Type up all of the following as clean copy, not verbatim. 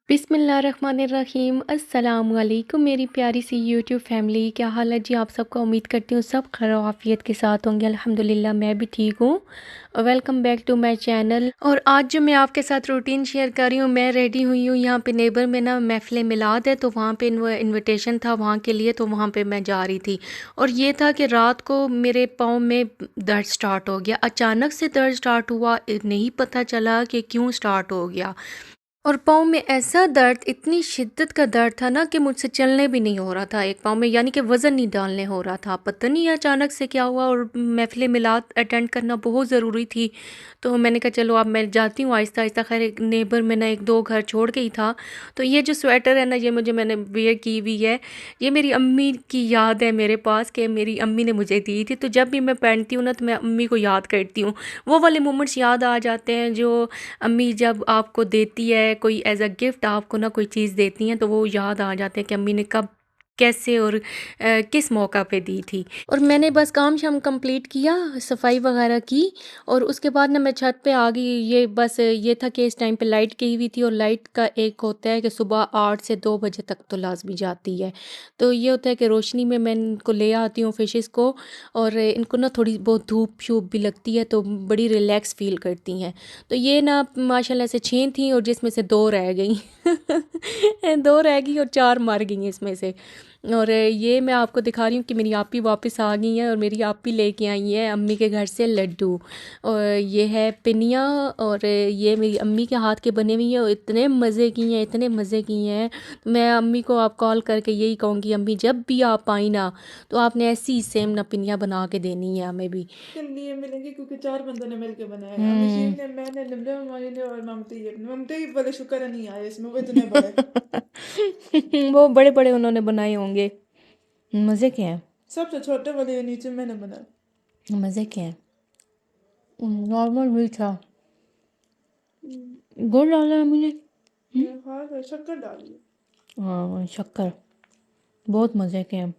बिस्मिल्लाहिर्रहमानिर्रहीम अस्सलाम वालेकुम मेरी प्यारी सी यूट्यूब फैमिली। क्या हाल है जी आप सबका। उम्मीद करती हूँ सब खैर आफियत के साथ होंगे। अल्हम्दुलिल्लाह मैं भी ठीक हूँ। Welcome back to my channel. और आज जो मैं आपके साथ रूटीन शेयर कर रही हूँ, मैं रेडी हुई हूँ। यहाँ पे नेबर में ना महफ़िल मिलाद है, तो वहाँ पे इनविटेशन था वहाँ के लिए, तो वहाँ पे मैं जा रही थी। और ये था कि रात को मेरे पाँव में दर्द स्टार्ट हो गया। अचानक से दर्द स्टार्ट हुआ, नहीं पता चला कि क्यों स्टार्ट हो गया। और पाँव में ऐसा दर्द, इतनी शिद्दत का दर्द था ना कि मुझसे चलने भी नहीं हो रहा था एक पाँव में, यानी कि वज़न नहीं डालने हो रहा था। पता नहीं अचानक से क्या हुआ। और महफ़िल मिलाद अटेंड करना बहुत ज़रूरी थी, तो मैंने कहा चलो अब मैं जाती हूँ आहिस्ता आहिस्ता। खैर एक नेबर में ना एक दो घर छोड़ के ही था। तो ये जो स्वेटर है ना, ये मैंने वेयर की हुई है। ये मेरी अम्मी की याद है मेरे पास, कि मेरी अम्मी ने मुझे दी थी। तो जब भी मैं पहनती हूँ ना, तो मैं अम्मी को याद करती हूँ। वो वाले मोमेंट्स याद आ जाते हैं जो अम्मी जब आपको देती है, कोई एज अ गिफ्ट आपको ना कोई चीज़ देती हैं, तो वो याद आ जाते हैं कि अम्मी ने कब, कैसे और किस मौका पे दी थी। और मैंने बस काम शाम कंप्लीट किया, सफाई वगैरह की, और उसके बाद ना मैं छत पे आ गई। ये बस ये था कि इस टाइम पे लाइट गई हुई थी, और लाइट का एक होता है कि सुबह 8 से 2 बजे तक तो लाजमी जाती है। तो ये होता है कि रोशनी में मैं इनको ले आती हूँ फ़िशेस को, और इनको ना थोड़ी बहुत धूप शूप भी लगती है, तो बड़ी रिलैक्स फ़ील करती हैं। तो ये ना माशाल्लाह से 6 थी, और जिसमें से 2 रह गई। 2 रह गई और 4 मर गई इसमें से। और ये मैं आपको दिखा रही हूँ कि मेरी आपी वापस आ गई हैं, और मेरी आपी लेके आई है अम्मी के घर से लड्डू। और ये है पिनिया, और ये मेरी अम्मी के हाथ के बने हुई हैं, और इतने मज़े की हैं, इतने मज़े की हैं। मैं अम्मी को आप कॉल करके यही कहूँगी, अम्मी जब भी आप आई ना, तो आपने ऐसी सेम ना पिनिया बना के देनी है हमें भी। लिए मिलेंगे क्योंकि 4 बंदों ने मिलके बनाया है। हम्म। नशीब ने, मैंने, लिमले ममानी ने और ममता ही बोले शुक्र है नहीं आए इसमें, वो इतने बड़े। वो बड़े बड़े उन्होंने बनाए होंगे। मज़े के हैं। सबसे छोटे वाले नीचे मैंने बनाया। मज़े के हैं। नॉर्मल भी था। हम्म, गुड़ डाला है अम्मी ने। हाँ तो शक्कर डालिए। हाँ शक्कर। बहुत मज़े के हैं।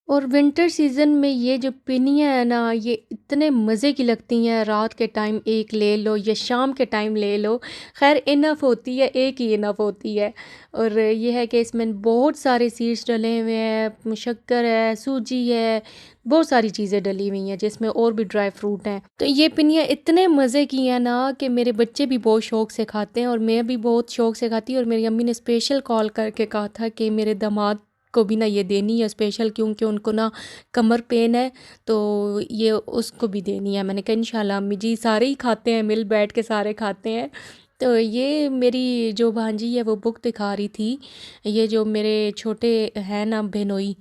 और विंटर सीज़न में ये जो पिनियाँ है ना, ये इतने मज़े की लगती हैं। रात के टाइम एक ले लो या शाम के टाइम ले लो, खैर इनफ होती है, एक ही इनफ होती है। और ये है कि इसमें बहुत सारे सीड्स डले हुए हैं, शक्कर है, सूजी है, बहुत सारी चीज़ें डली हुई हैं, जिसमें और भी ड्राई फ्रूट हैं। तो ये पिनियाँ इतने मज़े की हैं ना कि मेरे बच्चे भी बहुत शौक़ से खाते हैं, और मैं भी बहुत शौक़ से खाती हूँ। और मेरी अम्मी ने स्पेशल कॉल करके कहा था कि मेरे दामाद को भी ना ये देनी है स्पेशल, क्योंकि उनको ना कमर पेन है, तो ये उसको भी देनी है। मैंने कहा इंशाल्लाह अम्मी जी, सारे ही खाते हैं, मिल बैठ के सारे खाते हैं। तो ये मेरी जो भांजी है वो बुक दिखा रही थी। ये जो मेरे छोटे हैं ना बहनोई,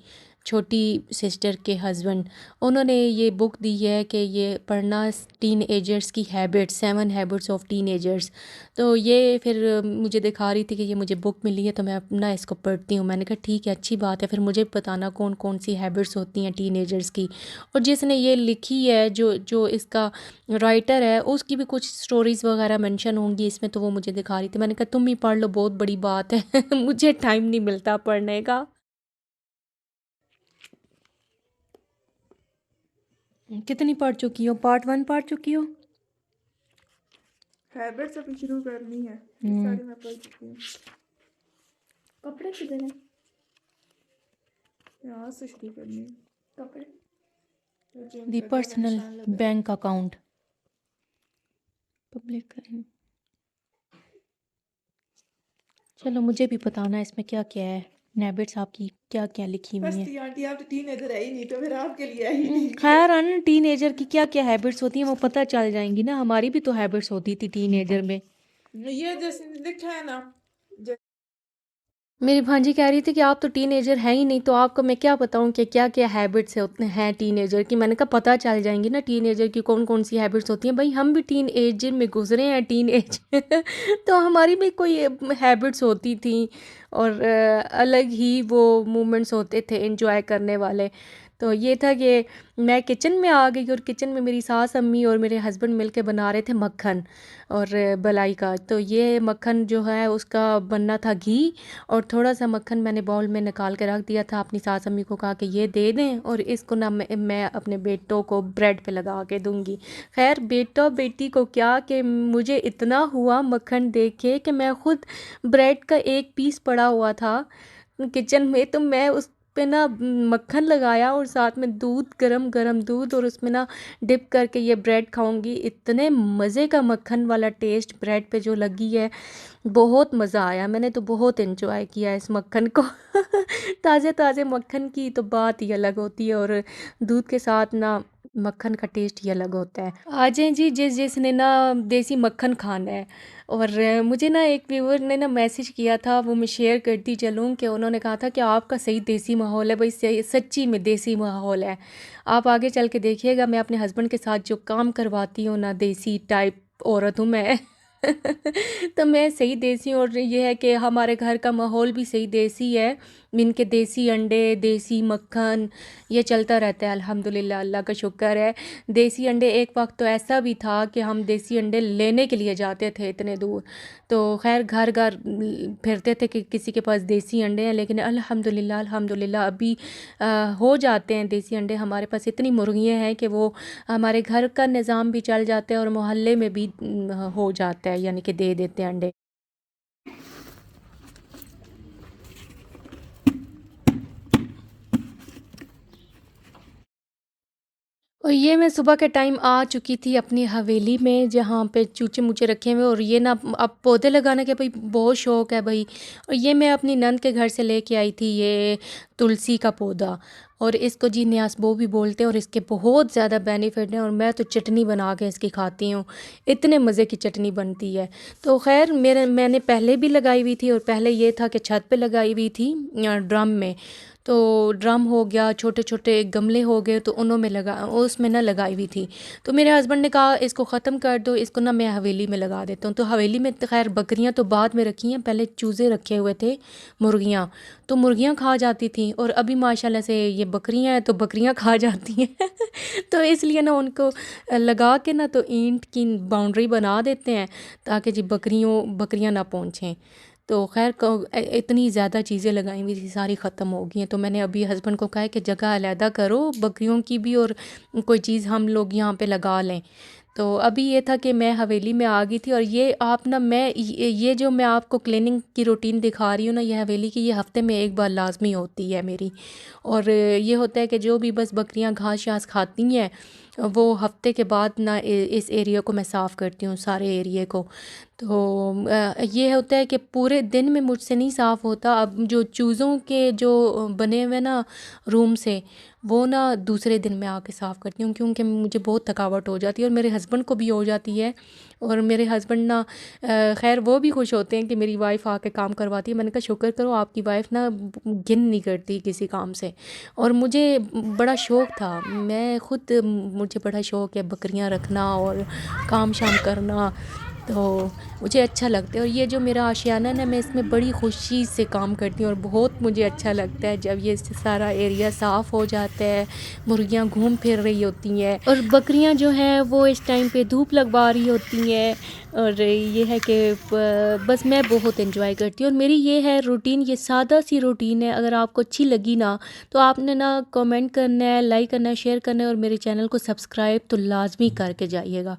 छोटी सिस्टर के हस्बैंड, उन्होंने ये बुक दी है कि ये पढ़ना, टीन एजर्स की habits, 7 habits of tin agers. तो ये फिर मुझे दिखा रही थी कि ये मुझे बुक मिली है, तो मैं अपना इसको पढ़ती हूँ। मैंने कहा ठीक है, अच्छी बात है, फिर मुझे बताना कौन कौन सी हैबिट्स होती हैं टीनेजर्स की। और जिसने ये लिखी है, जो जो इसका राइटर है, उसकी भी कुछ स्टोरीज़ वगैरह मेंशन होंगी इसमें, तो वो मुझे दिखा रही थी। मैंने कहा तुम ही पढ़ लो, बहुत बड़ी बात है। मुझे टाइम नहीं मिलता पढ़ने का। कितनी पढ़ चुकी हो? पार्ट 1 पढ़ चुकी हो? हैबिट्स अभी शुरू करनी है, इस हम्म। सारी मैं पढ़ चुकी हूँ। कपड़े किधर हैं? यहाँ से शुरू करनी है कपड़े। तो जिम दी करने का पर्सनल निशान लगा है। बैंक अकाउंट पब्लिक करें। चलो मुझे भी बताना इसमें क्या क्या है, हैबिट्स आपकी क्या क्या लिखी हुई हैं। हस्ती आंटी, आप तो टीनेजर है ही नहीं, तो फिर आपके लिए है ही नहीं। खैर अन टीनेजर की क्या क्या हैबिट्स होती हैं वो पता चल जाएंगी ना। हमारी भी तो हैबिट्स होती थी टीनेजर में। ये जैसे लिखा है ना, मेरी भांजी कह रही थी कि आप तो टीनेजर हैं ही नहीं, तो आपको मैं क्या बताऊं कि क्या क्या हैबिट्स हैं टीनेजर की। मैंने कहा पता चल जाएंगी ना टीनेजर की कौन कौन सी हैबिट्स होती हैं। भाई हम भी टीन एज में गुजरे हैं, टीन एज। तो हमारी भी कोई हैबिट्स होती थी, और अलग ही वो मोमेंट्स होते थे एंजॉय करने वाले। तो ये था कि मैं किचन में आ गई और किचन में मेरी सास अम्मी और मेरे हस्बैंड मिलके बना रहे थे मक्खन और मलाई का। तो ये मक्खन जो है उसका बनना था घी, और थोड़ा सा मक्खन मैंने बाउल में निकाल के रख दिया था। अपनी सास अम्मी को कहा कि ये दे दें और इसको ना मैं अपने बेटों को ब्रेड पे लगा के दूंगी। खैर बेटा बेटी को क्या कि मुझे इतना हुआ मक्खन देख के कि मैं खुद ब्रेड का एक पीस पड़ा हुआ था किचन में, तो मैं उस पे ना मक्खन लगाया और साथ में दूध, गरम गरम दूध, और उसमें ना डिप करके ये ब्रेड खाऊंगी। इतने मज़े का मक्खन वाला टेस्ट ब्रेड पे जो लगी है, बहुत मज़ा आया। मैंने तो बहुत एंजॉय किया इस मक्खन को। ताज़े ताज़े मक्खन की तो बात ही अलग होती है, और दूध के साथ ना मक्खन का टेस्ट ही अलग होता है। आ जाएं जी जिस जिसने ना देसी मक्खन खाना है। और मुझे ना एक व्यूअर ने ना मैसेज किया था, वो मैं शेयर करती चलूँ, कि उन्होंने कहा था कि आपका सही देसी माहौल है भाई, सही सच्ची में देसी माहौल है। आप आगे चल के देखिएगा, मैं अपने हस्बैंड के साथ जो काम करवाती हूँ ना, देसी टाइप औरत हूँ मैं। तो मैं सही देसी हूँ, और ये है कि हमारे घर का माहौल भी सही देसी है। इनके देसी अंडे, देसी मक्खन, ये चलता रहता है अल्हम्दुलिल्लाह, अल्लाह का शुक्र है। देसी अंडे एक वक्त तो ऐसा भी था कि हम देसी अंडे लेने के लिए जाते थे इतने दूर। तो खैर घर घर फिरते थे कि किसी के पास देसी अंडे हैं, लेकिन अल्हम्दुलिल्लाह अल्हम्दुलिल्लाह अभी हो जाते हैं देसी अंडे। हमारे पास इतनी मुर्गियाँ हैं कि वो हमारे घर का निज़ाम भी चल जाता है और मोहल्ले में भी हो जाता है, यानी कि दे देते हैं अंडे। और ये मैं सुबह के टाइम आ चुकी थी अपनी हवेली में, जहाँ पे चूचे मूचे रखे हुए, और ये ना अब पौधे लगाने के भाई बहुत शौक़ है भाई। और ये मैं अपनी नंद के घर से लेके आई थी, ये तुलसी का पौधा, और इसको जी न्यासबो भी बोलते हैं, और इसके बहुत ज़्यादा बेनिफिट हैं, और मैं तो चटनी बना के इसकी खाती हूँ। इतने मज़े की चटनी बनती है। तो खैर मैंने पहले भी लगाई हुई थी, और पहले ये था कि छत पे लगाई हुई थी ड्रम में। तो ड्रम हो गया, छोटे छोटे गमले हो गए, तो उनों में लगा, उसमें ना लगाई हुई थी। तो मेरे हस्बैंड ने कहा इसको ख़त्म कर दो, इसको ना मैं हवेली में लगा देता हूँ। तो हवेली में तो खैर बकरियाँ तो बाद में रखी हैं, पहले चूज़े रखे हुए थे, मुर्गियाँ। तो मुर्गियाँ खा जाती थी, और अभी माशाल्लाह से ये बकरियाँ हैं तो बकरियाँ खा जाती हैं। तो इसलिए ना उनको लगा के ना तो ईंट की बाउंड्री बना देते हैं, ताकि जी बकरियाँ ना पहुँचें। तो खैर इतनी ज़्यादा चीज़ें लगाई हुई थी, सारी ख़त्म हो गई हैं। तो मैंने अभी हस्बैंड को कहा है कि जगह अलहदा करो बकरियों की भी, और कोई चीज़ हम लोग यहाँ पे लगा लें। तो अभी ये था कि मैं हवेली में आ गई थी, और ये आप ना मैं ये जो मैं आपको क्लीनिंग की रूटीन दिखा रही हूँ ना, ये हवेली की, ये हफ़्ते में एक बार लाजमी होती है मेरी। और ये होता है कि जो भी बस बकरियाँ घास शास खाती हैं, वो हफ्ते के बाद ना इस एरिया को मैं साफ़ करती हूँ, सारे एरिया को। तो ये होता है कि पूरे दिन में मुझसे नहीं साफ़ होता। अब जो चूज़ों के जो बने हुए ना रूम से, वो ना दूसरे दिन मैं आके साफ़ करती हूँ, क्योंकि मुझे बहुत थकावट हो जाती है, और मेरे हस्बैंड को भी हो जाती है। और मेरे हस्बैंड ना खैर वो भी खुश होते हैं कि मेरी वाइफ़ आके काम करवाती है। मैंने कहा शुक्र करो आपकी वाइफ़ ना घिन नहीं करती किसी काम से। और मुझे बड़ा शौक़ था, मैं ख़ुद मुझे बड़ा शौक़ है बकरियां रखना और काम शाम करना, तो मुझे अच्छा लगता है। और ये जो मेरा आशियाना है ना, मैं इसमें बड़ी खुशी से काम करती हूँ, और बहुत मुझे अच्छा लगता है जब ये सारा एरिया साफ़ हो जाता है, मुर्गियाँ घूम फिर रही होती हैं, और बकरियाँ जो हैं वो इस टाइम पे धूप लगवा रही होती हैं। और ये है कि बस मैं बहुत एंजॉय करती हूँ, और मेरी ये है रूटीन, ये सादा सी रूटीन है। अगर आपको अच्छी लगी ना, तो आपने ना कमेंट करना है, लाइक करना है, शेयर करना है, और मेरे चैनल को सब्सक्राइब तो लाजमी करके जाइएगा।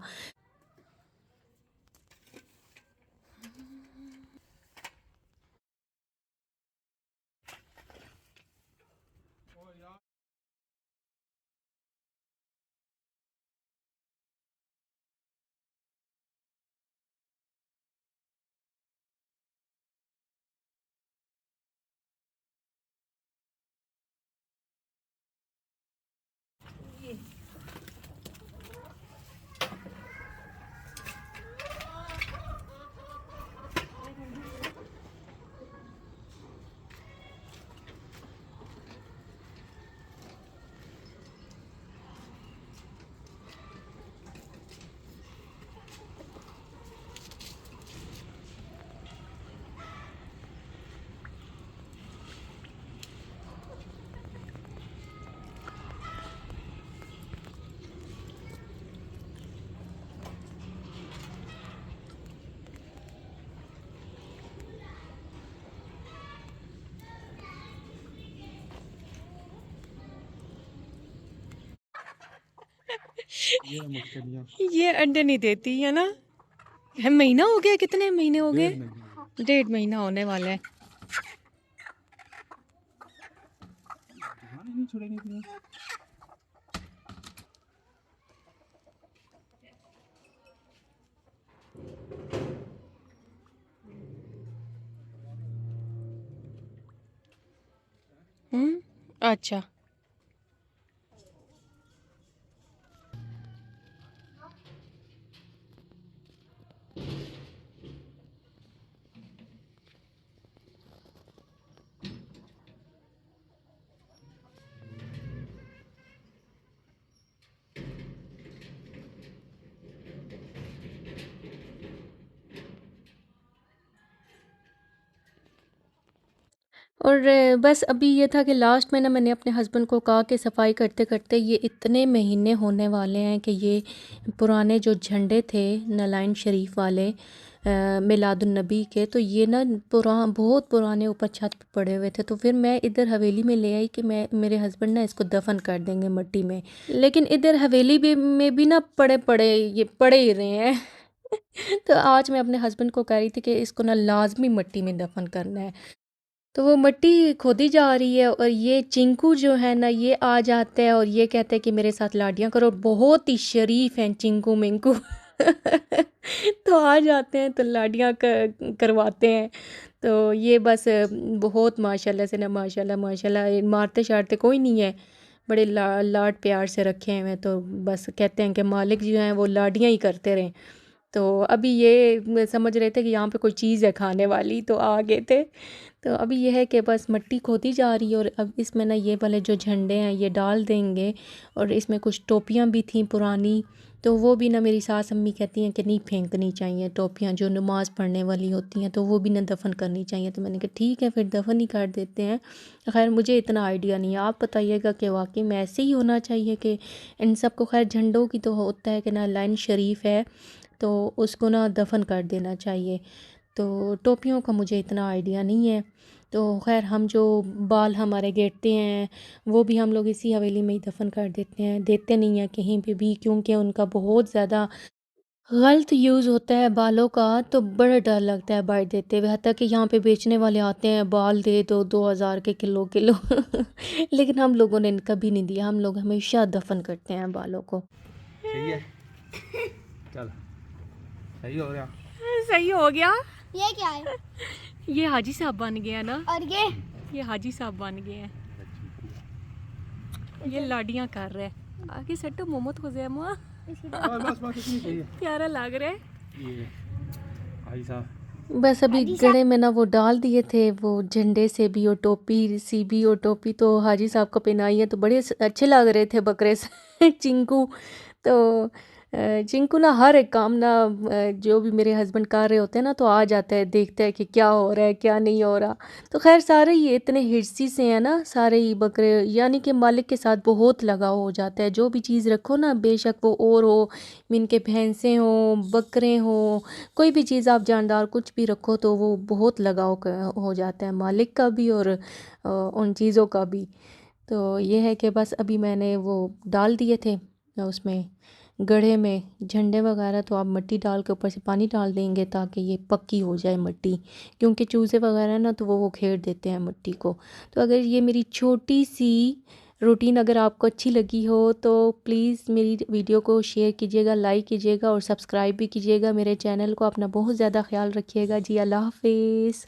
ये अंडे नहीं देती है ना। महीना हो गया, कितने महीने हो गए? 1.5 महीना होने वाला है। अच्छा। और बस अभी ये था कि लास्ट में ना मैंने अपने हस्बैंड को कहा कि सफाई करते करते ये इतने महीने होने वाले हैं कि ये पुराने जो झंडे थे नलाइन शरीफ वाले मिलादुन्नबी के, तो ये ना बहुत पुराने ऊपर छत पे पड़े हुए थे। तो फिर मैं इधर हवेली में ले आई कि मैं मेरे हस्बैंड ना इसको दफन कर देंगे मिट्टी में। लेकिन इधर हवेली में भी ना पड़े पड़े ये पड़े ही रहे हैं। तो आज मैं अपने हस्बैंड को कह रही थी कि इसको ना लाजमी मिट्टी में दफन करना है। तो वो मिट्टी खोदी जा रही है और ये चिंकू जो है ना ये आ जाता है और ये कहता है कि मेरे साथ लाडियाँ करो। बहुत ही शरीफ हैं चिंकू मिंकू। तो आ जाते हैं तो लाडियाँ करवाते हैं। तो ये बस बहुत माशाल्लाह से ना माशाल्लाह माशाल्लाह मारते शारते कोई नहीं है। बड़े लाड प्यार से रखे हुए हैं। तो बस कहते हैं कि मालिक जो हैं वो लाडियाँ ही करते रहें। तो अभी ये समझ रहे थे कि यहाँ पे कोई चीज़ है खाने वाली, तो आ गए थे। तो अभी ये है कि बस मिट्टी खोदी जा रही है और अब इसमें ना ये वाले जो झंडे हैं ये डाल देंगे। और इसमें कुछ टोपियाँ भी थी पुरानी, तो वो भी ना मेरी सास अम्मी कहती हैं कि नहीं फेंकनी चाहिए टोपियाँ जो नमाज़ पढ़ने वाली होती हैं, तो वो भी ना दफ़न करनी चाहिए। तो मैंने कहा ठीक है फिर दफ़न ही कर देते हैं। खैर मुझे इतना आइडिया नहीं है, आप बताइएगा कि वाकई में ऐसे ही होना चाहिए कि इन सबको। खैर झंडों की तो होता है कि ना लाइन शरीफ है तो उसको ना दफ़न कर देना चाहिए। तो टोपियों का मुझे इतना आइडिया नहीं है। तो खैर हम जो बाल हमारे गिरते हैं वो भी हम लोग इसी हवेली में ही दफ़न कर देते हैं, देते नहीं हैं कहीं पे भी, क्योंकि उनका बहुत ज़्यादा गलत यूज़ होता है बालों का। तो बड़ा डर लगता है बाइट देते हुए, हत्ता कि यहाँ पे बेचने वाले आते हैं बाल दे दो 2,000 के किलो किलो। लेकिन हम लोगों ने कभी नहीं दिया, हम लोग हमेशा दफ़न करते हैं बालों को। सही है, चल सही हो गया। सही हो गया। ये क्या है? ये हाजी साहब बन गया ना। और ये हाजी साहब बन गए हैं। ये लाडियाँ कर रहे हैं। आगे सट्टो मोहम्मद खुजैमा बस इतनी चाहिए। प्यारा लग रहा है ये भाई साहब बस अभी गड़े में ना वो डाल दिए थे वो झंडे से भी और टोपी सी भी और टोपी तो हाजी साहब को पहनाई है, तो बड़े अच्छे लग रहे थे बकरे से। चिंकू तो चिंकू ना हर एक काम ना जो भी मेरे हस्बैंड कर रहे होते हैं ना तो आ जाता है, देखता है कि क्या हो रहा है क्या नहीं हो रहा। तो खैर सारे ही इतने हिरसी से हैं ना सारे ही बकरे, यानी कि मालिक के साथ बहुत लगाव हो जाता है। जो भी चीज़ रखो ना बेशक वो और हो, इनके भैंसें हों बकरे हों, कोई भी चीज़ आप जानदार कुछ भी रखो तो वो बहुत लगाव हो जाता है मालिक का भी और उन चीज़ों का भी। तो ये है कि बस अभी मैंने वो डाल दिए थे उसमें गड्ढे में झंडे वगैरह, तो आप मिट्टी डाल के ऊपर से पानी डाल देंगे ताकि ये पक्की हो जाए मिट्टी, क्योंकि चूज़े वगैरह ना तो वो घेर देते हैं मिट्टी को। तो अगर ये मेरी छोटी सी रूटीन अगर आपको अच्छी लगी हो तो प्लीज़ मेरी वीडियो को शेयर कीजिएगा, लाइक कीजिएगा और सब्सक्राइब भी कीजिएगा मेरे चैनल को। अपना बहुत ज़्यादा ख्याल रखिएगा जी। अल्लाह हाफिज़।